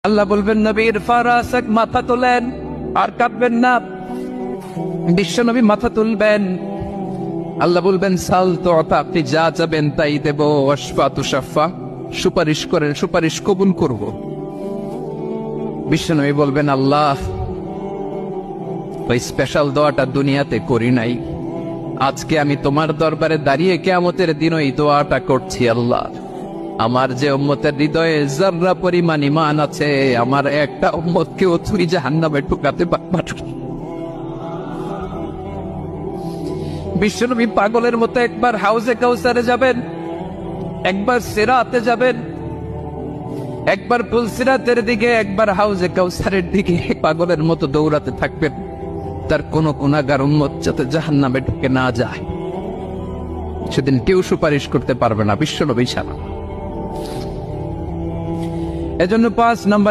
আল্লাহ বলবেন নবীর ফারাসাক, মাথা তোলেন আর কাঁদবেন না। বিশ্ব নবী মাথা তুলবেন, আল্লাহ বলবেন সাল তো, আপনি যা চাবেন তাই দেব। ওয়াশফা তুশাফা, সুপারিশ করেন, সুপারিশ কবুল করব। বিশ্ব নবী বলবেন আল্লাহ, ওই স্পেশাল দোয়াটা দুনিয়াতে করি নাই, আজকে আমি তোমার দরবারে দাঁড়িয়ে কিয়ামতের দিন ওই দোয়াটা করছি। আল্লাহ, আমার যে উম্মতের হৃদয়ে যাররা পরিমাণ ঈমান আছে, আমার একটা উম্মতকেও তুই জাহান্নামে ঢুকাতে পারবা না। বিশ্বনবী পাগলের মতো একবার হাউজে কাউসারে যাবেন, একবার সিরাতে যাবেন, একবার পুলসিরাতের দিকে, একবার হাউজে কাউসারের দিকে পাগলের মতো দৌড়াতে থাকবেন, তার কোন গুনাহগার উম্মত যাতে জাহান্নামে ঢুকে না যায়। সেদিন কেউ সুপারিশ করতে পারবে না বিশ্বনবী ছাড়া। এজন্য 5 নম্বর